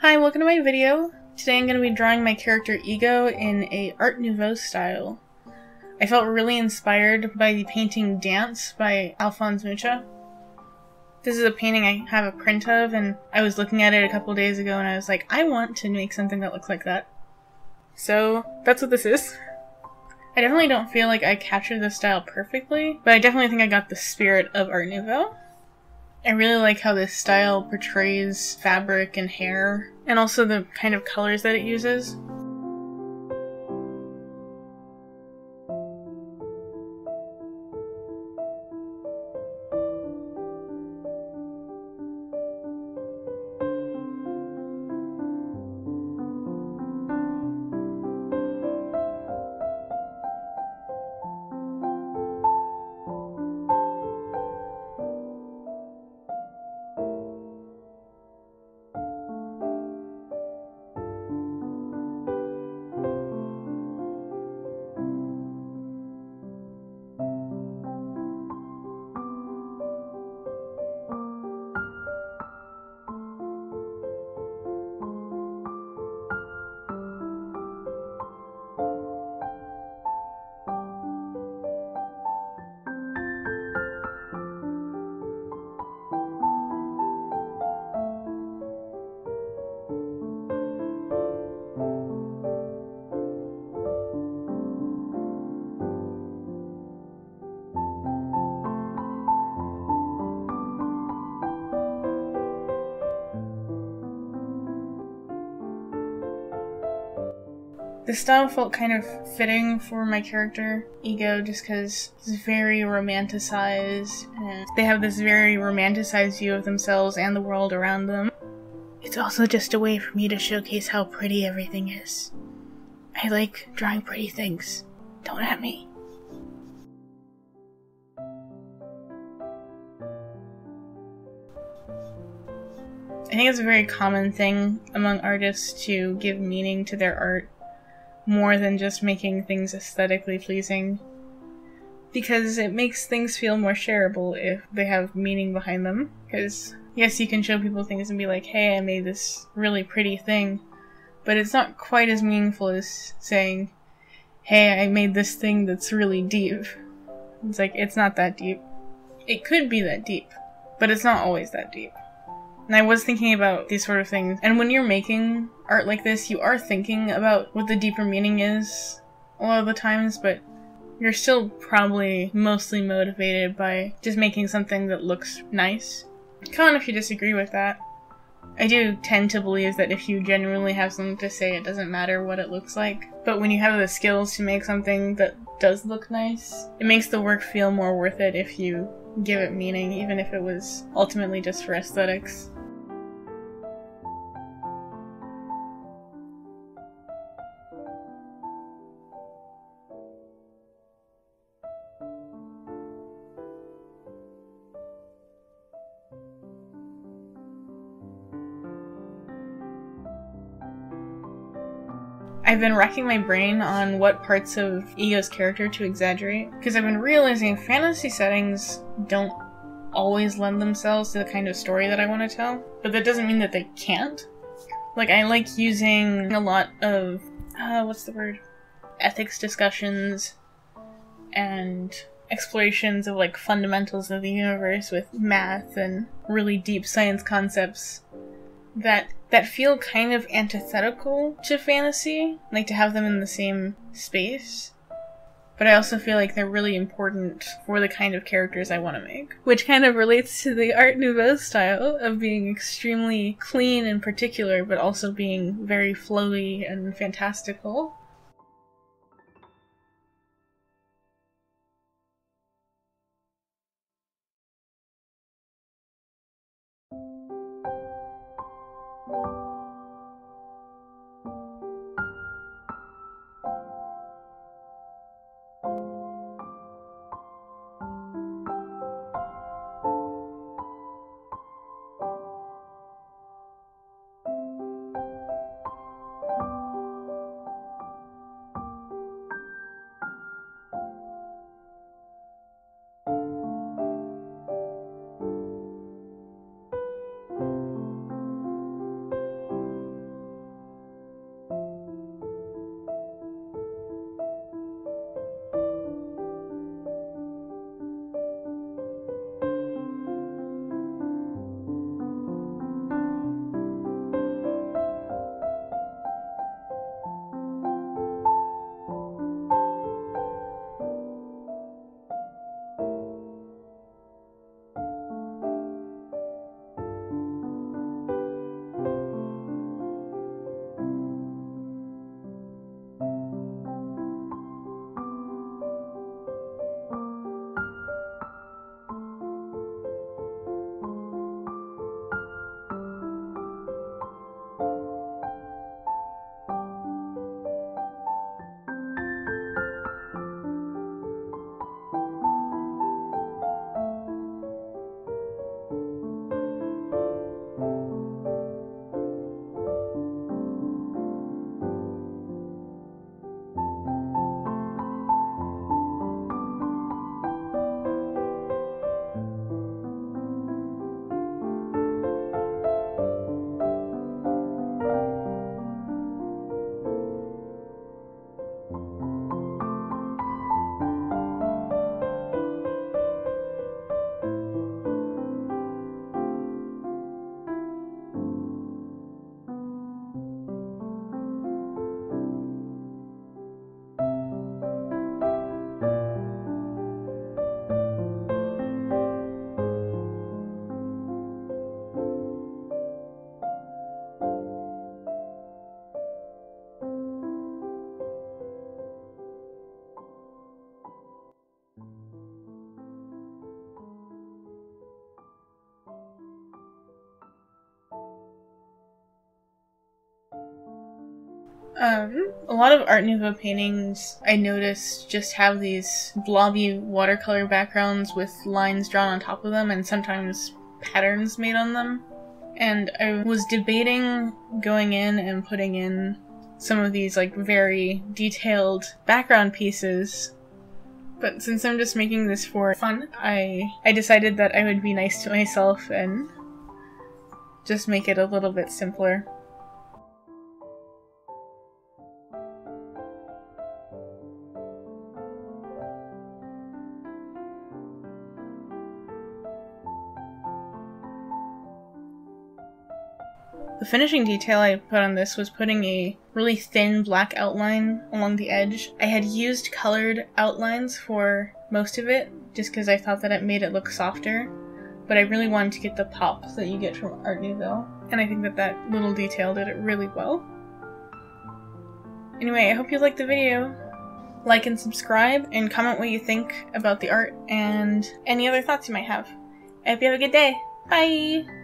Hi, welcome to my video. Today I'm going to be drawing my character Ego in a Art Nouveau style. I felt really inspired by the painting Dance by Alphonse Mucha. This is a painting I have a print of, and I was looking at it a couple days ago and I was like, I want to make something that looks like that. So that's what this is. I definitely don't feel like I captured the style perfectly, but I definitely think I got the spirit of Art Nouveau. I really like how this style portrays fabric and hair, and also the kind of colors that it uses. The style felt kind of fitting for my character, Ego, just because it's very romanticized, and they have this very romanticized view of themselves and the world around them. It's also just a way for me to showcase how pretty everything is. I like drawing pretty things. Don't at me. I think it's a very common thing among artists to give meaning to their art, more than just making things aesthetically pleasing, because it makes things feel more shareable if they have meaning behind them. Because yes, you can show people things and be like, hey, I made this really pretty thing, but it's not quite as meaningful as saying, hey, I made this thing that's really deep. It's like, it's not that deep. It could be that deep, but it's not always that deep. And I was thinking about these sort of things, and when you're making art like this, you are thinking about what the deeper meaning is a lot of the times, but you're still probably mostly motivated by just making something that looks nice. Comment if you disagree with that. I do tend to believe that if you genuinely have something to say, it doesn't matter what it looks like. But when you have the skills to make something that does look nice, it makes the work feel more worth it if you give it meaning, even if it was ultimately just for aesthetics. I've been racking my brain on what parts of Ego's character to exaggerate, because I've been realizing fantasy settings don't always lend themselves to the kind of story that I want to tell, but that doesn't mean that they can't. Like, I like using a lot of, ethics discussions and explorations of, like, fundamentals of the universe with math and really deep science concepts that feel kind of antithetical to fantasy, like to have them in the same space. But I also feel like they're really important for the kind of characters I want to make. Which kind of relates to the Art Nouveau style of being extremely clean and particular, but also being very flowy and fantastical. A lot of Art Nouveau paintings, I noticed, just have these blobby watercolor backgrounds with lines drawn on top of them and sometimes patterns made on them. And I was debating going in and putting in some of these like very detailed background pieces, but since I'm just making this for fun, I decided that I would be nice to myself and just make it a little bit simpler. The finishing detail I put on this was putting a really thin black outline along the edge. I had used colored outlines for most of it, just because I thought that it made it look softer, but I really wanted to get the pop that you get from Art Nouveau, and I think that that little detail did it really well. Anyway, I hope you liked the video. Like and subscribe, and comment what you think about the art and any other thoughts you might have. I hope you have a good day. Bye!